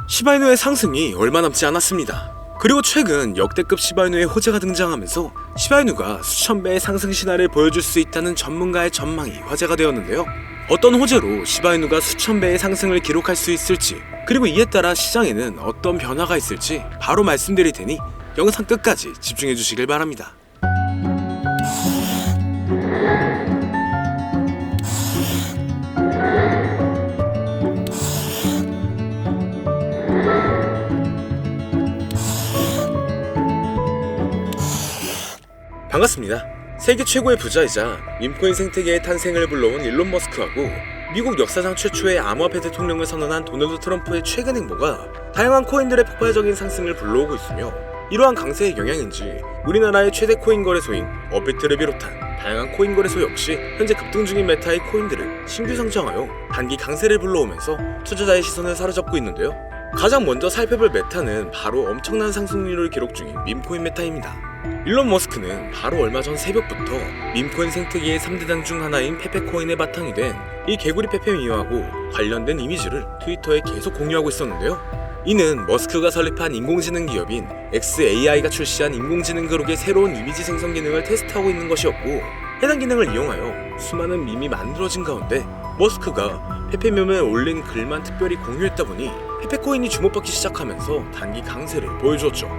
시바이누의 상승이 얼마 남지 않았습니다. 그리고 최근 역대급 시바이누의 호재가 등장하면서 시바이누가 수천 배의 상승 신화를 보여줄 수 있다는 전문가의 전망이 화제가 되었는데요. 어떤 호재로 시바이누가 수천 배의 상승을 기록할 수 있을지, 그리고 이에 따라 시장에는 어떤 변화가 있을지 바로 말씀드릴 테니 영상 끝까지 집중해 주시길 바랍니다. 반갑습니다. 세계 최고의 부자이자 밈코인 생태계의 탄생을 불러온 일론 머스크하고 미국 역사상 최초의 암호화폐 대통령을 선언한 도널드 트럼프의 최근 행보가 다양한 코인들의 폭발적인 상승을 불러오고 있으며, 이러한 강세의 영향인지 우리나라의 최대 코인 거래소인 업비트를 비롯한 다양한 코인 거래소 역시 현재 급등 중인 메타의 코인들을 신규 상장하여 단기 강세를 불러오면서 투자자의 시선을 사로잡고 있는데요. 가장 먼저 살펴볼 메타는 바로 엄청난 상승률을 기록 중인 밈코인 메타입니다. 일론 머스크는 바로 얼마 전 새벽부터 밈코인 생태계의 3대장 중 하나인 페페코인의 바탕이 된 이 개구리 페페미와하고 관련된 이미지를 트위터에 계속 공유하고 있었는데요. 이는 머스크가 설립한 인공지능 기업인 xAI가 출시한 인공지능 그룹의 새로운 이미지 생성 기능을 테스트하고 있는 것이었고, 해당 기능을 이용하여 수많은 밈이 만들어진 가운데 머스크가 페페밈에 올린 글만 특별히 공유했다 보니 페페코인이 주목받기 시작하면서 단기 강세를 보여주었죠.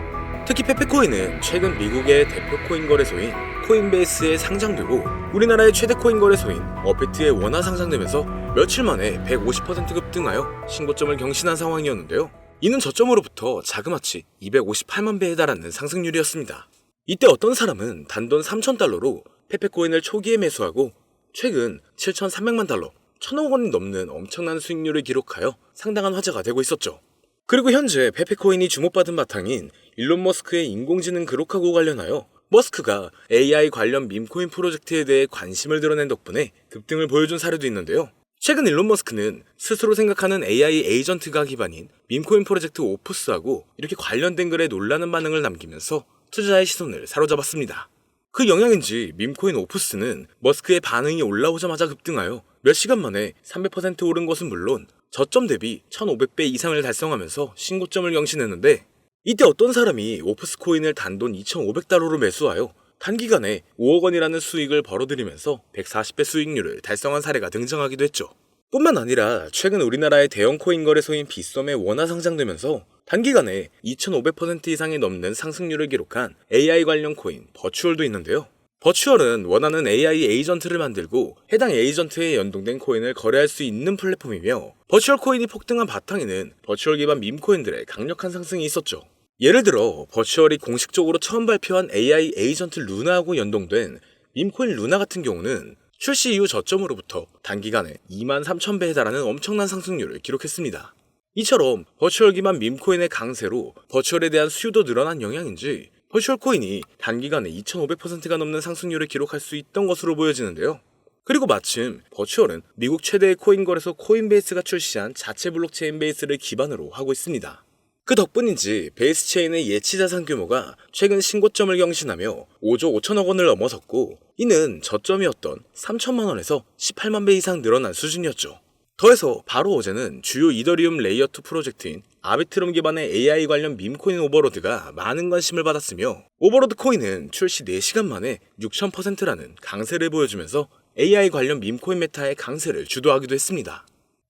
특히 페페코인은 최근 미국의 대표 코인 거래소인 코인베이스에 상장되고 우리나라의 최대 코인 거래소인 업비트에 원화 상장되면서 며칠 만에 150% 급등하여 신고점을 경신한 상황이었는데요. 이는 저점으로부터 자그마치 258만 배에 달하는 상승률이었습니다. 이때 어떤 사람은 단돈 3,000달러로 페페코인을 초기에 매수하고 최근 7,300만 달러, 1,000억 원이 넘는 엄청난 수익률을 기록하여 상당한 화제가 되고 있었죠. 그리고 현재 페페코인이 주목받은 바탕인 일론 머스크의 인공지능 그룹하고 관련하여 머스크가 AI 관련 밈코인 프로젝트에 대해 관심을 드러낸 덕분에 급등을 보여준 사례도 있는데요. 최근 일론 머스크는 스스로 생각하는 AI 에이전트가 기반인 밈코인 프로젝트 오프스하고 이렇게 관련된 글에 놀라는 반응을 남기면서 투자자의 시선을 사로잡았습니다. 그 영향인지 밈코인 오프스는 머스크의 반응이 올라오자마자 급등하여 몇 시간 만에 300% 오른 것은 물론 저점 대비 1500배 이상을 달성하면서 신고점을 경신했는데, 이때 어떤 사람이 오프스 코인을 단돈 2500달러로 매수하여 단기간에 5억 원이라는 수익을 벌어들이면서 140배 수익률을 달성한 사례가 등장하기도 했죠. 뿐만 아니라 최근 우리나라의 대형 코인 거래소인 빗썸에 원화 상장되면서 단기간에 2500% 이상이 넘는 상승률을 기록한 AI 관련 코인 버추얼도 있는데요. 버추얼은 원하는 AI 에이전트를 만들고 해당 에이전트에 연동된 코인을 거래할 수 있는 플랫폼이며, 버추얼 코인이 폭등한 바탕에는 버추얼 기반 밈코인들의 강력한 상승이 있었죠. 예를 들어 버추얼이 공식적으로 처음 발표한 AI 에이전트 루나하고 연동된 밈코인 루나 같은 경우는 출시 이후 저점으로부터 단기간에 23,000배에 달하는 엄청난 상승률을 기록했습니다. 이처럼 버추얼 기반 밈코인의 강세로 버추얼에 대한 수요도 늘어난 영향인지 버추얼 코인이 단기간에 2500%가 넘는 상승률을 기록할 수 있던 것으로 보여지는데요. 그리고 마침 버추얼은 미국 최대의 코인 거래소 코인베이스가 출시한 자체 블록체인 베이스를 기반으로 하고 있습니다. 그 덕분인지 베이스 체인의 예치 자산 규모가 최근 신고점을 경신하며 5조 5천억 원을 넘어섰고, 이는 저점이었던 3천만 원에서 18만 배 이상 늘어난 수준이었죠. 더해서 바로 어제는 주요 이더리움 레이어2 프로젝트인 아비트럼 기반의 AI 관련 밈코인 오버로드가 많은 관심을 받았으며, 오버로드 코인은 출시 4시간 만에 6000%라는 강세를 보여주면서 AI 관련 밈코인 메타의 강세를 주도하기도 했습니다.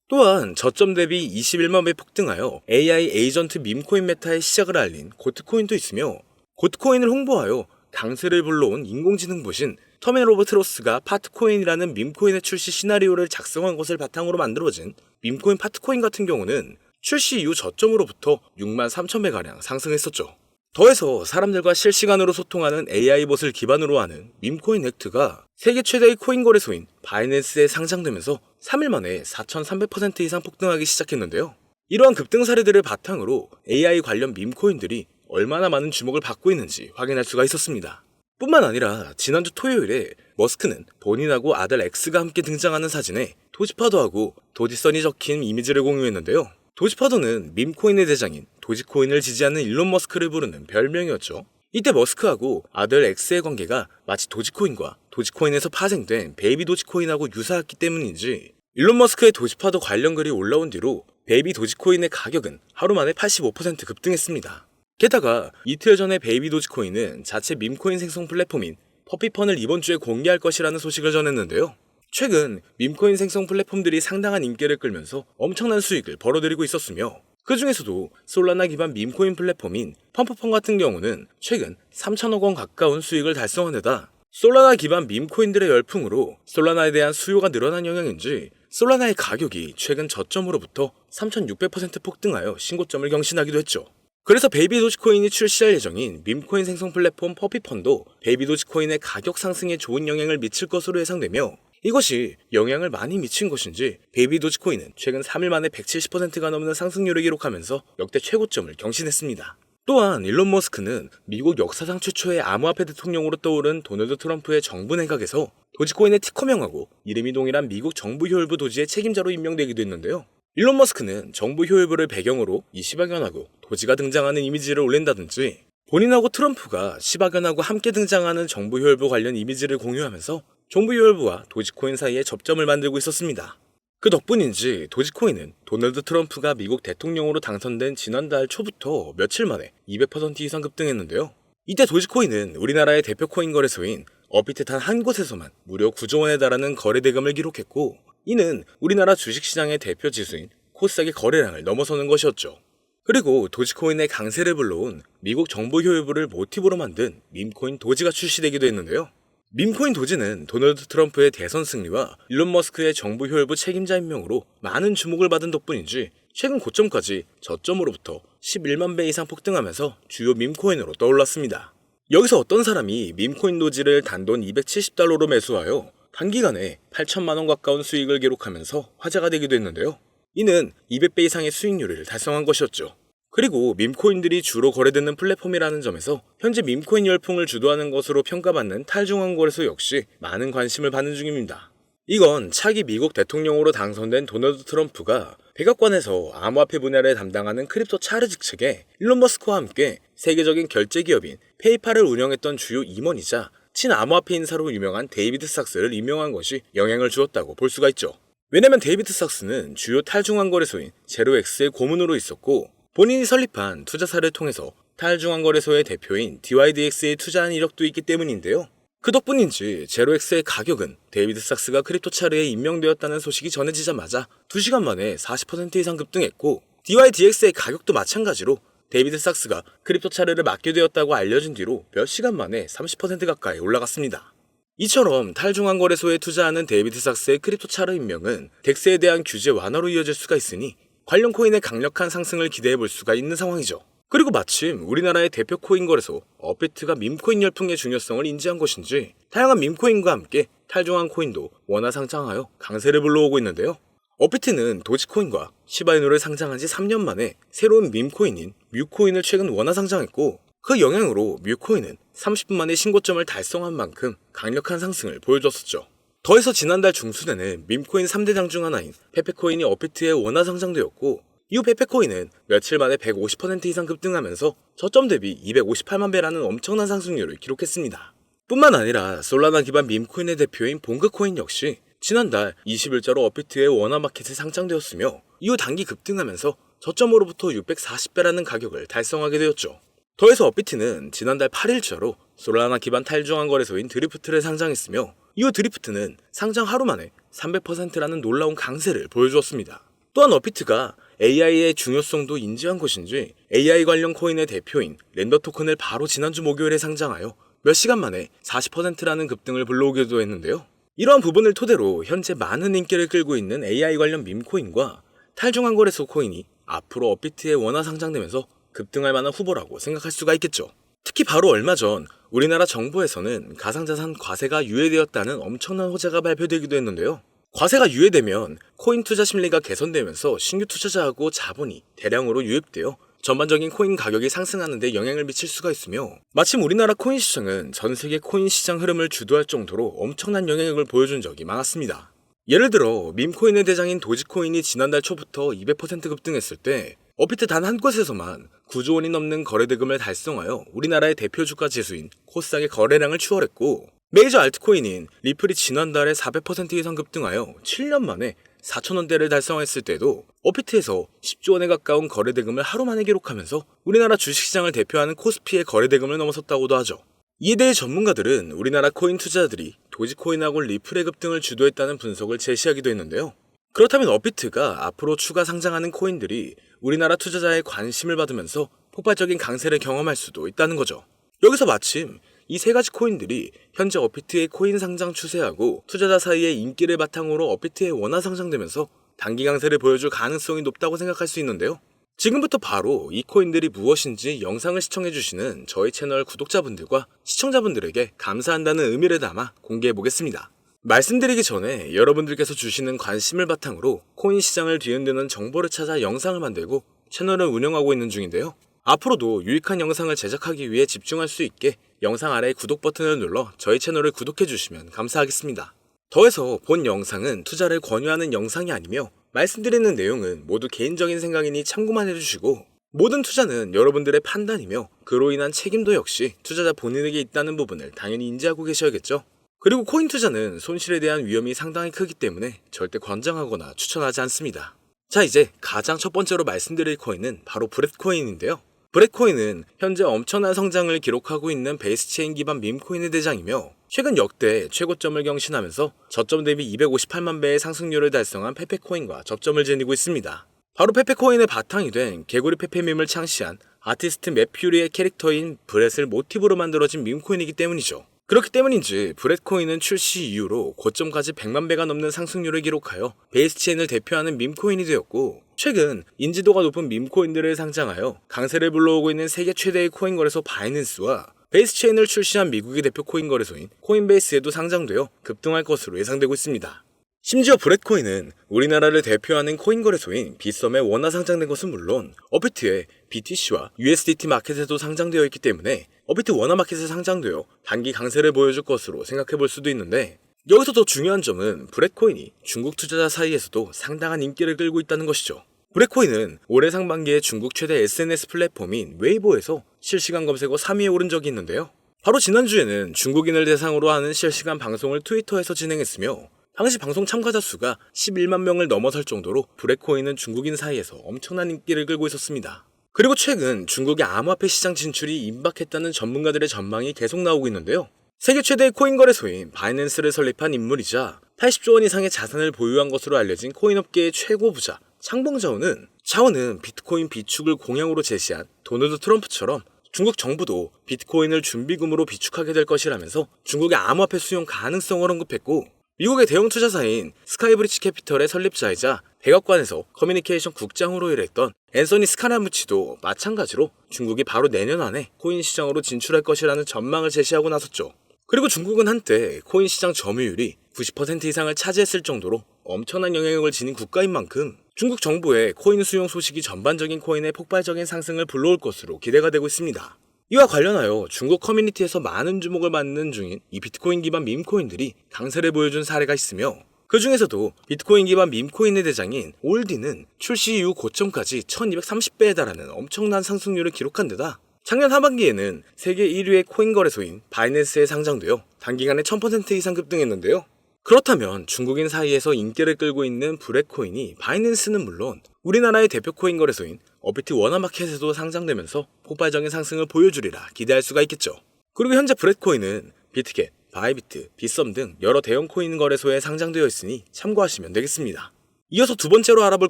또한 저점 대비 21만 배 폭등하여 AI 에이전트 밈코인 메타의 시작을 알린 고트코인도 있으며, 고트코인을 홍보하여 강세를 불러온 인공지능 보신 터미널 오브 트로스가 파트코인이라는 밈코인의 출시 시나리오를 작성한 것을 바탕으로 만들어진 밈코인 파트코인 같은 경우는 출시 이후 저점으로부터 63,000배가량 상승했었죠. 더해서 사람들과 실시간으로 소통하는 AI봇을 기반으로 하는 밈코인 액트가 세계 최대의 코인 거래소인 바이낸스에 상장되면서 3일 만에 4,300% 이상 폭등하기 시작했는데요. 이러한 급등 사례들을 바탕으로 AI 관련 밈코인들이 얼마나 많은 주목을 받고 있는지 확인할 수가 있었습니다. 뿐만 아니라 지난주 토요일에 머스크는 본인하고 아들 X가 함께 등장하는 사진에 도지파도하고 도지선이 적힌 이미지를 공유했는데요. 도지파도는 밈코인의 대장인 도지코인을 지지하는 일론 머스크를 부르는 별명이었죠. 이때 머스크하고 아들 X의 관계가 마치 도지코인과 도지코인에서 파생된 베이비 도지코인하고 유사했기 때문인지 일론 머스크의 도지파도 관련 글이 올라온 뒤로 베이비 도지코인의 가격은 하루 만에 85% 급등했습니다. 게다가 이틀 전에 베이비 도지코인은 자체 밈코인 생성 플랫폼인 퍼피펀을 이번 주에 공개할 것이라는 소식을 전했는데요. 최근 밈코인 생성 플랫폼들이 상당한 인기를 끌면서 엄청난 수익을 벌어들이고 있었으며 그 중에서도 솔라나 기반 밈코인 플랫폼인 펌프펀 같은 경우는 최근 3천억 원 가까운 수익을 달성한 데다 솔라나 기반 밈코인들의 열풍으로 솔라나에 대한 수요가 늘어난 영향인지 솔라나의 가격이 최근 저점으로부터 3600% 폭등하여 신고점을 경신하기도 했죠. 그래서 베이비 도지코인이 출시할 예정인 밈코인 생성 플랫폼 퍼피펀도 베이비 도지코인의 가격 상승에 좋은 영향을 미칠 것으로 예상되며 이것이 영향을 많이 미친 것인지 베이비 도지코인은 최근 3일 만에 170%가 넘는 상승률을 기록하면서 역대 최고점을 경신했습니다. 또한 일론 머스크는 미국 역사상 최초의 암호화폐 대통령으로 떠오른 도널드 트럼프의 정부 내각에서 도지코인의 티커명하고 이름이 동일한 미국 정부 효율부 도지의 책임자로 임명되기도 했는데요. 일론 머스크는 정부 효율부를 배경으로 이 시바견하고 도지가 등장하는 이미지를 올린다든지 본인하고 트럼프가 시바견하고 함께 등장하는 정부 효율부 관련 이미지를 공유하면서 정부 효율부와 도지코인 사이에 접점을 만들고 있었습니다. 그 덕분인지 도지코인은 도널드 트럼프가 미국 대통령으로 당선된 지난달 초부터 며칠 만에 200% 이상 급등했는데요. 이때 도지코인은 우리나라의 대표 코인 거래소인 업비트 단 한 곳에서만 무려 9조 원에 달하는 거래 대금을 기록했고 이는 우리나라 주식시장의 대표 지수인 코스닥의 거래량을 넘어서는 것이었죠. 그리고 도지코인의 강세를 불러온 미국 정부 효율부를 모티브로 만든 밈코인 도지가 출시되기도 했는데요. 밈코인 도지는 도널드 트럼프의 대선 승리와 일론 머스크의 정부 효율부 책임자 임명으로 많은 주목을 받은 덕분인지 최근 고점까지 저점으로부터 11만 배 이상 폭등하면서 주요 밈코인으로 떠올랐습니다. 여기서 어떤 사람이 밈코인 도지를 단돈 270달러로 매수하여 단기간에 8천만 원 가까운 수익을 기록하면서 화제가 되기도 했는데요. 이는 200배 이상의 수익률을 달성한 것이었죠. 그리고 밈코인들이 주로 거래되는 플랫폼이라는 점에서 현재 밈코인 열풍을 주도하는 것으로 평가받는 탈중앙 거래소 역시 많은 관심을 받는 중입니다. 이건 차기 미국 대통령으로 당선된 도널드 트럼프가 백악관에서 암호화폐 분야를 담당하는 크립토 차르 측에 일론 머스크와 함께 세계적인 결제 기업인 페이팔을 운영했던 주요 임원이자 친암호화폐 인사로 유명한 데이비드 삭스를 임명한 것이 영향을 주었다고 볼 수가 있죠. 왜냐면 데이비드 삭스는 주요 탈중앙 거래소인 제로엑스의 고문으로 있었고 본인이 설립한 투자사를 통해서 탈중앙 거래소의 대표인 DYDX에 투자한 이력도 있기 때문인데요. 그 덕분인지 제로엑스의 가격은 데이비드 삭스가 크립토차르에 임명되었다는 소식이 전해지자마자 2시간 만에 40% 이상 급등했고 DYDX의 가격도 마찬가지로 데이비드 삭스가 크립토차르를 맡게 되었다고 알려진 뒤로 몇 시간 만에 30% 가까이 올라갔습니다. 이처럼 탈중앙 거래소에 투자하는 데이비드 삭스의 크립토차르 임명은 덱스에 대한 규제 완화로 이어질 수가 있으니 관련 코인의 강력한 상승을 기대해 볼 수가 있는 상황이죠. 그리고 마침 우리나라의 대표 코인 거래소 업비트가 밈코인 열풍의 중요성을 인지한 것인지 다양한 밈코인과 함께 탈중앙 코인도 원화 상장하여 강세를 불러오고 있는데요. 업비트는 도지코인과 시바이누를 상장한 지 3년 만에 새로운 밈코인인 뮤코인을 최근 원화 상장했고 그 영향으로 뮤코인은 30분 만에 신고점을 달성한 만큼 강력한 상승을 보여줬었죠. 더해서 지난달 중순에는 밈코인 3대장 중 하나인 페페코인이 업비트에 원화 상장되었고 이후 페페코인은 며칠 만에 150% 이상 급등하면서 저점 대비 258만 배라는 엄청난 상승률을 기록했습니다. 뿐만 아니라 솔라나 기반 밈코인의 대표인 봉그코인 역시 지난달 20일자로 업비트의 원화 마켓에 상장되었으며 이후 단기 급등하면서 저점으로부터 640배라는 가격을 달성하게 되었죠. 더해서 업비트는 지난달 8일자로 솔라나 기반 탈중앙 거래소인 드리프트를 상장했으며 이후 드리프트는 상장 하루 만에 300%라는 놀라운 강세를 보여주었습니다. 또한 업비트가 AI의 중요성도 인지한 것인지 AI 관련 코인의 대표인 렌더 토큰을 바로 지난주 목요일에 상장하여 몇 시간 만에 40%라는 급등을 불러오기도 했는데요. 이러한 부분을 토대로 현재 많은 인기를 끌고 있는 AI 관련 밈코인과 탈중앙 거래소 코인이 앞으로 업비트에 원화 상장되면서 급등할 만한 후보라고 생각할 수가 있겠죠. 특히 바로 얼마 전 우리나라 정부에서는 가상자산 과세가 유예되었다는 엄청난 호재가 발표되기도 했는데요. 과세가 유예되면 코인 투자 심리가 개선되면서 신규 투자자하고 자본이 대량으로 유입되어 전반적인 코인 가격이 상승하는 데 영향을 미칠 수가 있으며 마침 우리나라 코인 시장은 전 세계 코인 시장 흐름을 주도할 정도로 엄청난 영향력을 보여준 적이 많았습니다. 예를 들어 밈코인의 대장인 도지코인이 지난달 초부터 200% 급등했을 때 업비트 단 한 곳에서만 9조 원이 넘는 거래대금을 달성하여 우리나라의 대표 주가 지수인 코스닥의 거래량을 추월했고 메이저 알트코인인 리플이 지난달에 400% 이상 급등하여 7년 만에 4,000원대를 달성했을 때도 업비트에서 10조 원에 가까운 거래대금을 하루 만에 기록하면서 우리나라 주식시장을 대표하는 코스피의 거래대금을 넘어섰다고도 하죠. 이에 대해 전문가들은 우리나라 코인 투자자들이 도지코인하고 리플의급 등을 주도했다는 분석을 제시하기도 했는데요. 그렇다면 업비트가 앞으로 추가 상장하는 코인들이 우리나라 투자자의 관심을 받으면서 폭발적인 강세를 경험할 수도 있다는 거죠. 여기서 마침 이 세 가지 코인들이 현재 업비트의 코인 상장 추세하고 투자자 사이의 인기를 바탕으로 업비트에 원화 상장되면서 단기 강세를 보여줄 가능성이 높다고 생각할 수 있는데요. 지금부터 바로 이 코인들이 무엇인지 영상을 시청해주시는 저희 채널 구독자분들과 시청자분들에게 감사한다는 의미를 담아 공개해보겠습니다. 말씀드리기 전에 여러분들께서 주시는 관심을 바탕으로 코인 시장을 뒤흔드는 정보를 찾아 영상을 만들고 채널을 운영하고 있는 중인데요. 앞으로도 유익한 영상을 제작하기 위해 집중할 수 있게 영상 아래 구독 버튼을 눌러 저희 채널을 구독해주시면 감사하겠습니다. 더해서 본 영상은 투자를 권유하는 영상이 아니며 말씀드리는 내용은 모두 개인적인 생각이니 참고만 해주시고 모든 투자는 여러분들의 판단이며 그로 인한 책임도 역시 투자자 본인에게 있다는 부분을 당연히 인지하고 계셔야겠죠. 그리고 코인 투자는 손실에 대한 위험이 상당히 크기 때문에 절대 권장하거나 추천하지 않습니다. 자, 이제 가장 첫 번째로 말씀드릴 코인은 바로 브렛코인인데요. 브렛코인은 현재 엄청난 성장을 기록하고 있는 베이스체인 기반 밈코인의 대장이며 최근 역대 최고점을 경신하면서 저점 대비 258만 배의 상승률을 달성한 페페코인과 접점을 지니고 있습니다. 바로 페페코인의 바탕이 된 개구리 페페밈을 창시한 아티스트 맷퓨리의 캐릭터인 브렛을 모티브로 만들어진 밈코인이기 때문이죠. 그렇기 때문인지 브렛코인은 출시 이후로 고점까지 100만 배가 넘는 상승률을 기록하여 베이스체인을 대표하는 밈코인이 되었고 최근 인지도가 높은 밈코인들을 상장하여 강세를 불러오고 있는 세계 최대의 코인 거래소 바이낸스와 베이스체인을 출시한 미국의 대표 코인 거래소인 코인베이스에도 상장되어 급등할 것으로 예상되고 있습니다. 심지어 브렛코인은 우리나라를 대표하는 코인 거래소인 빗썸에 원화 상장된 것은 물론 업비트의 BTC와 USDT 마켓에도 상장되어 있기 때문에 업비트 원화 마켓에 상장되어 단기 강세를 보여줄 것으로 생각해볼 수도 있는데 여기서 더 중요한 점은 브렛코인이 중국 투자자 사이에서도 상당한 인기를 끌고 있다는 것이죠. 브렛코인은 올해 상반기에 중국 최대 SNS 플랫폼인 웨이보에서 실시간 검색어 3위에 오른 적이 있는데요. 바로 지난주에는 중국인을 대상으로 하는 실시간 방송을 트위터에서 진행했으며 당시 방송 참가자 수가 11만 명을 넘어설 정도로 브렛코인은 중국인 사이에서 엄청난 인기를 끌고 있었습니다. 그리고 최근 중국의 암호화폐 시장 진출이 임박했다는 전문가들의 전망이 계속 나오고 있는데요. 세계 최대의 코인 거래소인 바이낸스를 설립한 인물이자 80조 원 이상의 자산을 보유한 것으로 알려진 코인업계의 최고 부자 창봉자오는 자오는 비트코인 비축을 공약으로 제시한 도널드 트럼프처럼 중국 정부도 비트코인을 준비금으로 비축하게 될 것이라면서 중국의 암호화폐 수용 가능성을 언급했고 미국의 대형 투자사인 스카이브리지 캐피털의 설립자이자 백악관에서 커뮤니케이션 국장으로 일했던 앤서니 스카라무치도 마찬가지로 중국이 바로 내년 안에 코인 시장으로 진출할 것이라는 전망을 제시하고 나섰죠. 그리고 중국은 한때 코인 시장 점유율이 90% 이상을 차지했을 정도로 엄청난 영향력을 지닌 국가인 만큼 중국 정부의 코인 수용 소식이 전반적인 코인의 폭발적인 상승을 불러올 것으로 기대가 되고 있습니다. 이와 관련하여 중국 커뮤니티에서 많은 주목을 받는 중인 이 비트코인 기반 밈코인들이 강세를 보여준 사례가 있으며 그 중에서도 비트코인 기반 밈코인의 대장인 올디는 출시 이후 고점까지 1230배에 달하는 엄청난 상승률을 기록한 데다 작년 하반기에는 세계 1위의 코인 거래소인 바이낸스에 상장되어 단기간에 1000% 이상 급등했는데요. 그렇다면 중국인 사이에서 인기를 끌고 있는 브렛코인이 바이낸스는 물론 우리나라의 대표 코인 거래소인 업비트 원화마켓에도 상장되면서 폭발적인 상승을 보여주리라 기대할 수가 있겠죠. 그리고 현재 브렛코인은 비트겟, 바이비트, 빗썸 등 여러 대형 코인 거래소에 상장되어 있으니 참고하시면 되겠습니다. 이어서 두 번째로 알아볼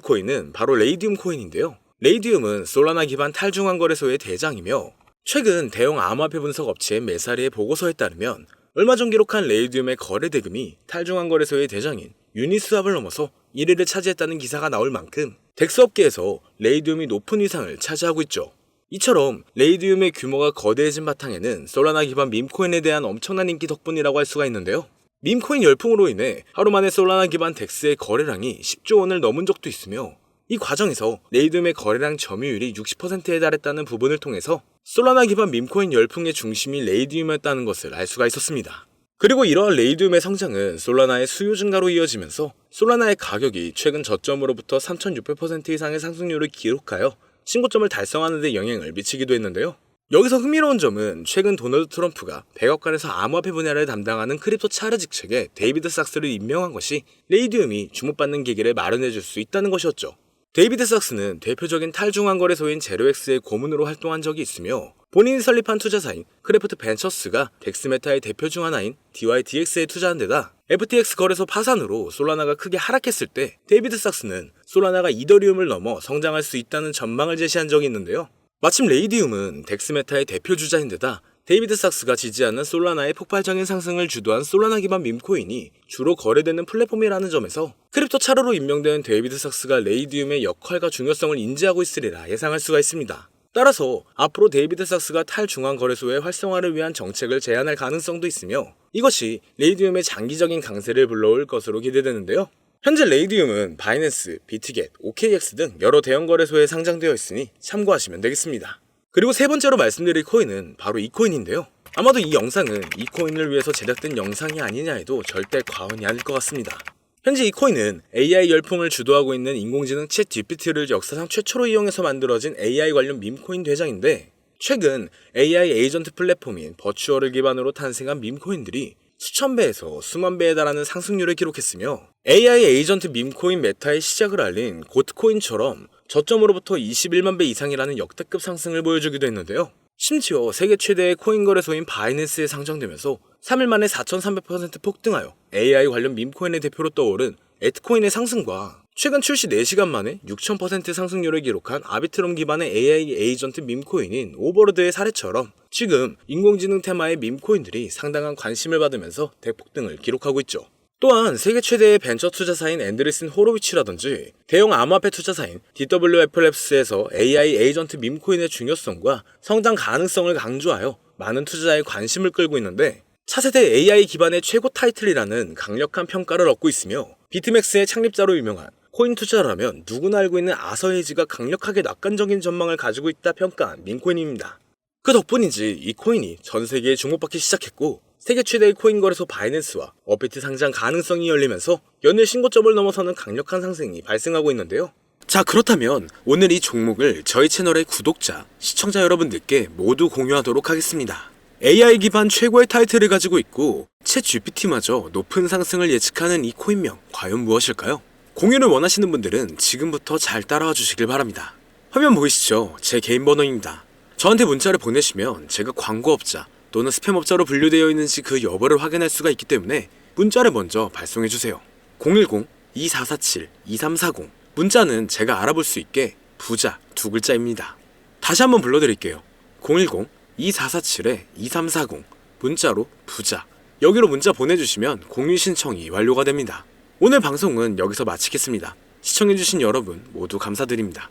코인은 바로 레이디움 코인인데요. 레이디움은 솔라나 기반 탈중앙 거래소의 대장이며 최근 대형 암호화폐 분석 업체 메사리의 보고서에 따르면 얼마 전 기록한 레이디움의 거래 대금이 탈중앙 거래소의 대장인 유니스왑을 넘어서 1위를 차지했다는 기사가 나올 만큼 덱스 업계에서 레이디움이 높은 위상을 차지하고 있죠. 이처럼 레이디움의 규모가 거대해진 바탕에는 솔라나 기반 밈코인에 대한 엄청난 인기 덕분이라고 할 수가 있는데요. 밈코인 열풍으로 인해 하루 만에 솔라나 기반 덱스의 거래량이 10조 원을 넘은 적도 있으며 이 과정에서 레이디움의 거래량 점유율이 60%에 달했다는 부분을 통해서 솔라나 기반 밈코인 열풍의 중심이 레이디움이었다는 것을 알 수가 있었습니다. 그리고 이러한 레이디움의 성장은 솔라나의 수요 증가로 이어지면서 솔라나의 가격이 최근 저점으로부터 3600% 이상의 상승률을 기록하여 신고점을 달성하는 데 영향을 미치기도 했는데요. 여기서 흥미로운 점은 최근 도널드 트럼프가 백악관에서 암호화폐 분야를 담당하는 크립토 차르 직책에 데이비드 삭스를 임명한 것이 레이디움이 주목받는 계기를 마련해줄 수 있다는 것이었죠. 데이비드 삭스는 대표적인 탈중앙거래소인 제로엑스의 고문으로 활동한 적이 있으며 본인이 설립한 투자사인 크래프트 벤처스가 덱스메타의 대표 중 하나인 DYDX에 투자한 데다 FTX 거래소 파산으로 솔라나가 크게 하락했을 때 데이비드 삭스는 솔라나가 이더리움을 넘어 성장할 수 있다는 전망을 제시한 적이 있는데요. 마침 레이디움은 덱스메타의 대표 주자인데다 데이비드 삭스가 지지하는 솔라나의 폭발적인 상승을 주도한 솔라나 기반 밈코인이 주로 거래되는 플랫폼이라는 점에서 크립토 차르로 임명된 데이비드 삭스가 레이디움의 역할과 중요성을 인지하고 있으리라 예상할 수가 있습니다. 따라서 앞으로 데이비드 삭스가 탈중앙거래소의 활성화를 위한 정책을 제안할 가능성도 있으며 이것이 레이디움의 장기적인 강세를 불러올 것으로 기대되는데요. 현재 레이디움은 바이낸스, 비트겟, OKX 등 여러 대형 거래소에 상장되어 있으니 참고하시면 되겠습니다. 그리고 세 번째로 말씀드릴 코인은 바로 이 코인인데요. 아마도 이 영상은 이 코인을 위해서 제작된 영상이 아니냐 해도 절대 과언이 아닐 것 같습니다. 현재 이 코인은 AI 열풍을 주도하고 있는 인공지능 챗 GPT를 역사상 최초로 이용해서 만들어진 AI 관련 밈코인 대장인데 최근 AI 에이전트 플랫폼인 버추얼을 기반으로 탄생한 밈코인들이 수천 배에서 수만 배에 달하는 상승률을 기록했으며 AI 에이전트 밈코인 메타의 시작을 알린 고트코인처럼 저점으로부터 21만 배 이상이라는 역대급 상승을 보여주기도 했는데요. 심지어 세계 최대의 코인 거래소인 바이낸스에 상장되면서 3일 만에 4,300% 폭등하여 AI 관련 밈코인의 대표로 떠오른 에트코인의 상승과 최근 출시 4시간 만에 6,000% 상승률을 기록한 아비트럼 기반의 AI 에이전트 밈코인인 오버로드의 사례처럼 지금 인공지능 테마의 밈코인들이 상당한 관심을 받으면서 대폭등을 기록하고 있죠. 또한 세계 최대의 벤처 투자사인 앤드리슨 호로위치라든지 대형 암호화폐 투자사인 DWFLabs에서 AI 에이전트 밈코인의 중요성과 성장 가능성을 강조하여 많은 투자자의 관심을 끌고 있는데 차세대 AI 기반의 최고 타이틀이라는 강력한 평가를 얻고 있으며 비트맥스의 창립자로 유명한 코인 투자라면 누구나 알고 있는 아서헤이지가 강력하게 낙관적인 전망을 가지고 있다 평가한 밈코인입니다. 그 덕분인지 이 코인이 전 세계에 주목받기 시작했고 세계 최대의 코인 거래소 바이낸스와 업비트 상장 가능성이 열리면서 연일 신고점을 넘어서는 강력한 상승이 발생하고 있는데요. 자, 그렇다면 오늘 이 종목을 저희 채널의 구독자, 시청자 여러분들께 모두 공유하도록 하겠습니다. AI 기반 최고의 타이틀을 가지고 있고 챗 GPT마저 높은 상승을 예측하는 이 코인명 과연 무엇일까요? 공유를 원하시는 분들은 지금부터 잘 따라와 주시길 바랍니다. 화면 보이시죠? 제 개인 번호입니다. 저한테 문자를 보내시면 제가 광고업자 또는 스팸업자로 분류되어 있는지 그 여부를 확인할 수가 있기 때문에 문자를 먼저 발송해주세요. 010-2447-2340 문자는 제가 알아볼 수 있게 부자 두 글자입니다. 다시 한번 불러드릴게요. 010-2447-2340 문자로 부자 여기로 문자 보내주시면 공유 신청이 완료가 됩니다. 오늘 방송은 여기서 마치겠습니다. 시청해주신 여러분 모두 감사드립니다.